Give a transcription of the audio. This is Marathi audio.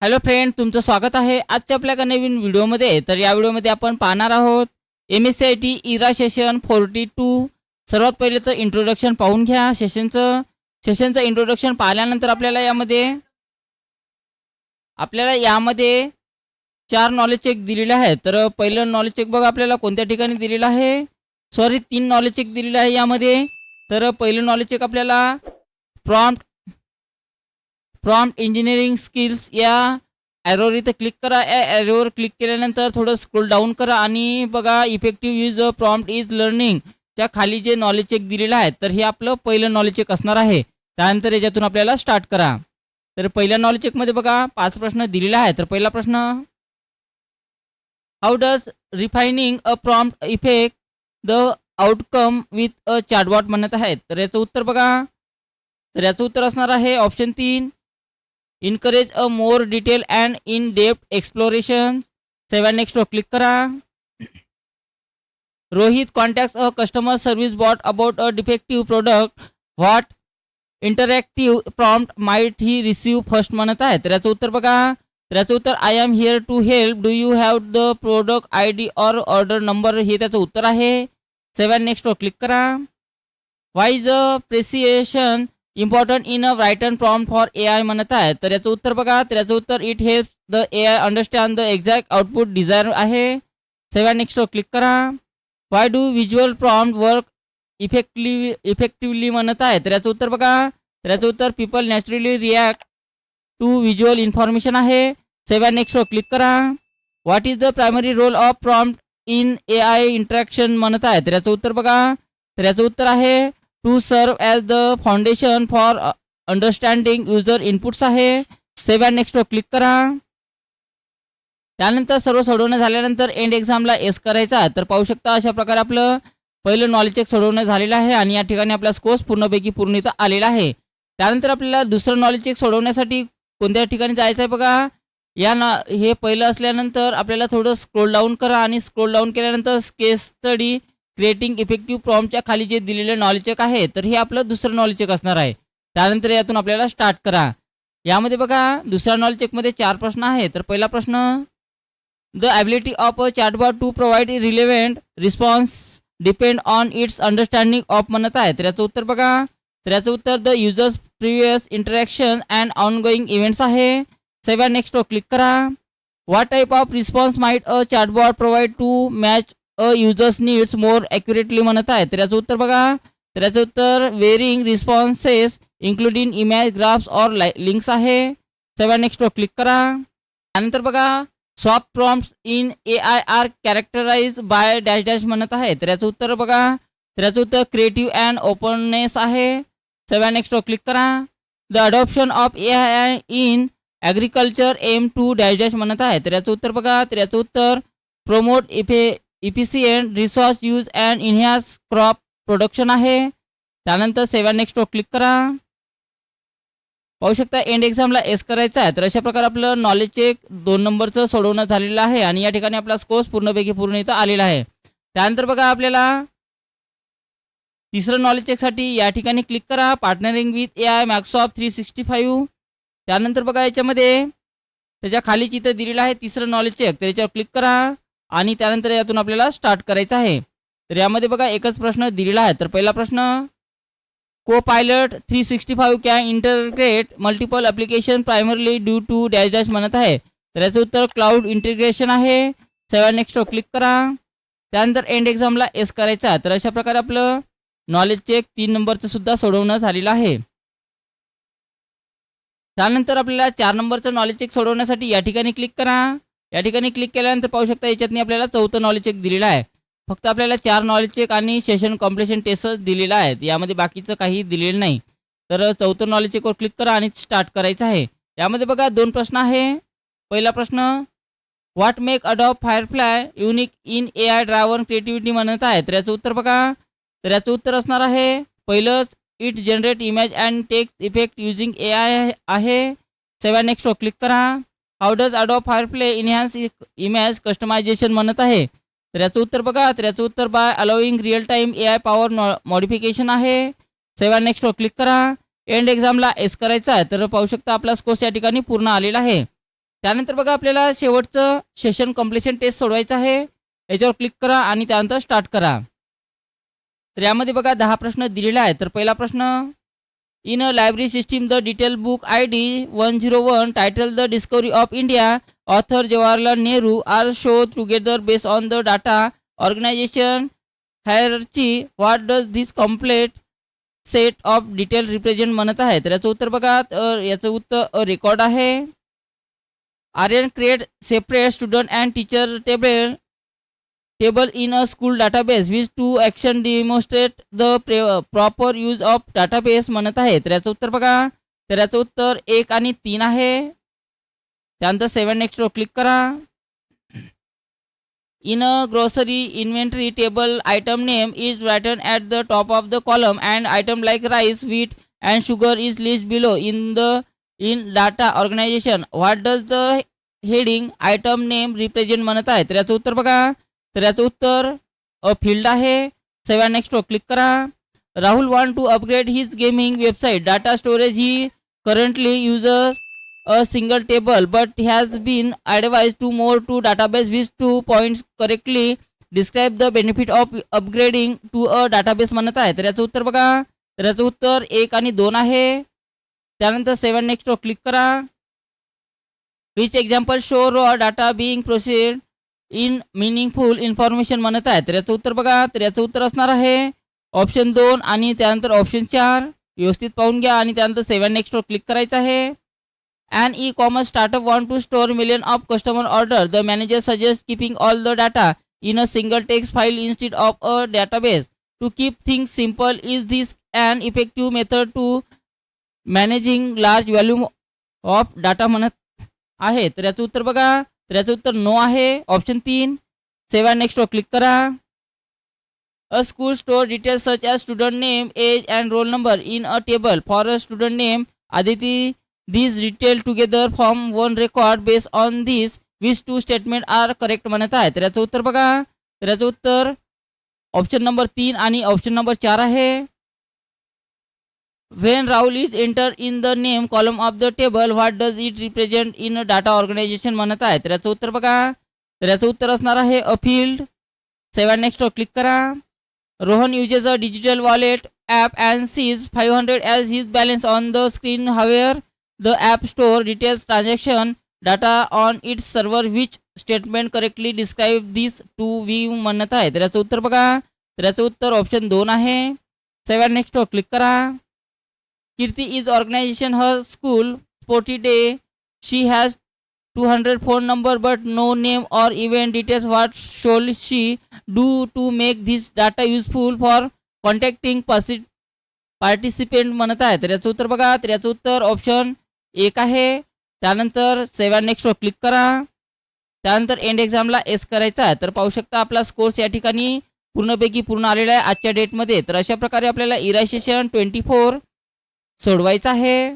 हॅलो फ्रेंड, तुमचं स्वागत आहे आजच्या आपल्या एका नवीन व्हिडिओमध्ये. तर या व्हिडिओमध्ये आपण पाहणार आहोत MSCIT इरा सेशन 42. सर्वात पहिले तर इंट्रोडक्शन पाहून घ्या सेशनचं इंट्रोडक्शन पाहिल्यानंतर आपल्याला यामध्ये 4 नॉलेज चेक दिलेले आहेत. तर पहिलं नॉलेज चेक बघा आपल्याला कोणत्या ठिकाणी दिलेलं आहे. सॉरी, 3 नॉलेज चेक दिलेले आहे यामध्ये. तर पहिलं नॉलेज चेक आपल्याला प्रॉम्प्ट प्रॉम्प्ट इंजिनिअरिंग स्किल्स या ॲरोवर इथं क्लिक करा. या ॲरोवर क्लिक केल्यानंतर थोडं स्क्रोल डाऊन करा आणि बघा effective use prompt is learning च्या खाली जे नॉलेज चेक दिलेलं आहे, तर हे आपलं पहिलं नॉलेज चेक असणार आहे. त्यानंतर याच्यातून आपल्याला स्टार्ट करा. तर पहिल्या नॉलेज चेकमध्ये बघा 5 प्रश्न दिलेले आहेत. तर पहिला प्रश्न, how does refining a prompt effect the outcome with a chatbot म्हणत आहेत. तर याचं उत्तर बघा. तर याचं उत्तर असणार आहे option 3, encourage a more detailed and in-depth exploration. 7 next click करा. Rohit contacts a customer service bot about a defective product. What interactive prompt might he receive first म्हणत आहे. तर याचं उत्तर बघा. तर याचं उत्तर, I am here to help, do you have the product ID और ऑर्डर नंबर, हे त्याचं उत्तर आहे. 7 नेक्स्ट क्लिक करा. Why is a precision important in a written prompt for AI म्हणत आहे. तर याचं उत्तर बघा. तर याचं उत्तर, it help the AI understand the exact output desire आहे. 7 नेक्स्ट क्लिक करा. Why do visual prompt work effectively म्हणत आहे. तर याचं उत्तर बघा. तर याचं उत्तर, people naturally react to visual information आहे. 7 नेक्स्ट क्लिक करा. What is the primary role of prompt in AI interaction म्हणत आहे. तर याचं उत्तर बघा. तर याचं उत्तर आहे, to serve as the foundation for understanding user inputs आहे. 7 नेक्स्ट क्लिक करा. त्यानंतर सर्व सोडवणं झाल्यानंतर एंड एक्झामला एस करायचा. तर पाहू शकता अशा प्रकारे आपलं पहिलं नॉलेज चेक सोडवणं झालेलं आहे आणि या ठिकाणी आपला स्कोर्स पूर्णपैकी पूर्ण इथं आलेला आहे. त्यानंतर आपल्याला दुसरं नॉलेज चेक सोडवण्यासाठी कोणत्या ठिकाणी जायचं आहे बघा. हे पहिलं असल्यानंतर आपल्याला थोडं स्क्रोल डाऊन करा आणि स्क्रोल डाऊन केल्यानंतर केस स्टडी क्रिएटिंग इफेक्टिव्ह प्रॉम्प्टच्या खाली जे दिलेले नॉलेज चेक आहे, तर हे आपलं दुसरं नॉलेज चेक असणार आहे. त्यानंतर यातून आपल्याला स्टार्ट करा. यामध्ये बघा दुसऱ्या नॉलेज चेकमध्ये 4 प्रश्न आहेत. तर पहिला प्रश्न, the ability of a chatbot to provide relevant response depend on its understanding of म्हणत आहे. तर याचं उत्तर बघा. तर याचं उत्तर, the user's previous interaction and ongoing events आहे. 7 नेक्स्ट क्लिक करा. What type of response might a chatbot provide to match a user's needs more accurately म्हणत आहे. तर याचं उत्तर बघा. तर याचं उत्तर, varying responses including image graphs और लिंक्स आहे. 7 नेक्स्ट क्लिक करा. त्यानंतर बघा, soft prompts in AI are characterise by dash dash म्हणत आहे. तर याचं उत्तर बघा. तर याचं उत्तर, क्रिएटिव्ह अँड ओपननेस आहे. 7 नेक्स्ट क्लिक करा. The adoption of AI in agriculture aim to dash dash म्हणत आहे. तर याचं उत्तर बघा. तर याचं उत्तर, promote efficient resource use and enhance crop production आहे. त्यानंतर 7 नेक्स्ट क्लिक करा. पाहू शकता एंड एक्झामला एस करायचा आहे. तर अशा प्रकारे आपलं नॉलेज चेक 2 नंबरचं सोडवणं झालेलं आहे आणि या ठिकाणी आपला स्कोर्स पूर्णपैकी पूर्ण इथं आलेला आहे. त्यानंतर बघा आपल्याला तिसरं नॉलेज चेकसाठी या ठिकाणी क्लिक करा, पार्टनरिंग विथ AI मायक्रोसॉफ्ट 365. त्यानंतर बघा याच्यामध्ये त्याच्या खालीच इथं दिलेलं आहे तिसरं नॉलेज चेक. तर याच्यावर क्लिक करा आणि त्यानंतर यातून आपल्याला स्टार्ट करायचं आहे. तर यामध्ये बघा एकच प्रश्न दिलेला आहे. तर पहिला प्रश्न, Copilot 365 can integrate multiple application primarily due to dash dash म्हणत आहे. तर याचं उत्तर, क्लाउड इंटिग्रेशन आहे. 7 नेक्स्ट क्लिक करा. त्यानंतर एंड एक्झामला एस करायचा. तर अशा प्रकारे आपलं नॉलेज चेक 3 नंबरचं सुद्धा सोडवणं झालेलं आहे. त्यानंतर आपल्याला 4 नंबरचं नॉलेज चेक सोडवण्यासाठी या ठिकाणी क्लिक करा. या ठिकाणी क्लिक केल्यानंतर पाहू शकता याच्यातनी आपल्याला चौथं नॉलेज चेक दिलेलं आहे. फक्त आपल्याला 4 नॉलेज चेक आणि सेशन कॉम्प्लिशन टेस्टच दिलेलं आहे. यामध्ये बाकीचं काही दिलेलं नाही. तर चौथं नॉलेज चेकवर क्लिक करा आणि स्टार्ट करायचं आहे. यामध्ये बघा 2 प्रश्न आहे. पहिला प्रश्न, what make Adobe Firefly unique in AI driven creativity म्हणत आहे. तर याचं उत्तर बघा. तर याचं उत्तर असणार आहे, पहिलंच, it generate image and text effect using AI आहे. 7 नेक्स्ट क्लिक करा. How does Adobe Firefly enhance image customisation म्हणत आहे. तर याचं उत्तर बघा. तर याचं उत्तर, by allowing real time AI power modification आहे. 7 नेक्स्ट क्लिक करा. एंड एक्झामला एस करायचा आहे. तर पाहू शकता आपला स्कोर्स या ठिकाणी पूर्ण आलेला आहे. त्यानंतर बघा आपल्याला शेवटचं सेशन कंप्लीशन टेस्ट सोडवायचं आहे. याच्यावर क्लिक करा आणि त्यानंतर स्टार्ट करा. तर यामध्ये बघा 10 प्रश्न दिलेले आहेत. तर पहिला प्रश्न, in a library system the detail book ID 101 title the discovery of India author Jawaharlal Nehru are show together based on the data organisation hierarchy what does this complete set of detail represent म्हणत आहे. तर याचं उत्तर बघा, याचं उत्तर रेकॉर्ड आहे. Aryan create separate student and teacher table in a school database which to action demonstrate the proper use of database म्हणत आहे. तर याचं उत्तर बघा, तर याचं उत्तर 1 आणि 3 आहे. त्यानंतर 7 नेक्स्टवर क्लिक करा. In a grocery inventory table item name is written at the top of the column and item like rice wheat and sugar is list below in data organisation what does the heading item name represent म्हणत आहे. तर याचं उत्तर बघा, तर याचं उत्तर फील्ड आहे. 7 नेक्स्टवर क्लिक करा. Rahul want to upgrade his gaming website data storage he currently users a single table but has been advised to move to database with 2 points correctly describe the benefit of upgrading to a database म्हणत आहे. तर याचं उत्तर बघा, तर याचं उत्तर 1 आणि 2 आहे. त्यानंतर 7 नेक्स्टवर क्लिक करा. Which example show raw data being processed in meaningful information म्हणत आहे. तर याचं उत्तर बघा, तर याचं उत्तर असणार आहे ऑप्शन 2 आणि त्यानंतर ऑप्शन 4. व्यवस्थित पाहून घ्या आणि त्यानंतर 7 नेक्स्टवर क्लिक करायचं आहे. An e-commerce startup want to store million of customer order. The manager suggests keeping all the data in a single text file instead of a database. To keep things simple, is this an effective method to managing large volume of data म्हणत आहे. तर याचं उत्तर बघा, तर याचं उत्तर नो आहे, ऑप्शन 3. 7 नेक्स्टवर क्लिक करा. A school store details such as student name, age and roll number in a table. For a student name, Aditi, these detail together form one record. Based on this, which two statement are correct म्हणत आहे. तर याचं उत्तर बघा, तर याचं उत्तर ऑप्शन नंबर 3 आणि ऑप्शन नंबर 4 आहे. When Rahul is entered in the name column of the table, what does it represent in a data organization म्हणत आहे. तर याचं उत्तर बघा, तर याचं उत्तर असणार आहे अ फील्ड. 7 नेक्स्टवर क्लिक करा. Rohan uses a digital wallet app and sees 500 as his balance on the screen. However, the app store details transaction data on its server. Which statement correctly describe this to view म्हणत आहे. तर याचं उत्तर बघा, तर याचं उत्तर ऑप्शन 2 आहे. 7 नेक्स्टवर क्लिक करा. Kirti is organisation her school sporty day. She has 200 phone number but no name or event details. What should she do to make this data useful for contacting participant म्हणत आहे. तर याचं उत्तर बघा, तर याचं उत्तर ऑप्शन 1 आहे. त्यानंतर 7 नेक्स्टवर क्लिक करा. त्यानंतर एंड एक्झामला एस करायचा आहे. तर पाहू शकता आपला स्कोर्स या ठिकाणी पूर्णपैकी पूर्ण आलेला आहे आजच्या डेटमध्ये. तर अशा प्रकारे आपल्याला इरायसेशन 24 सोडवायचं आहे.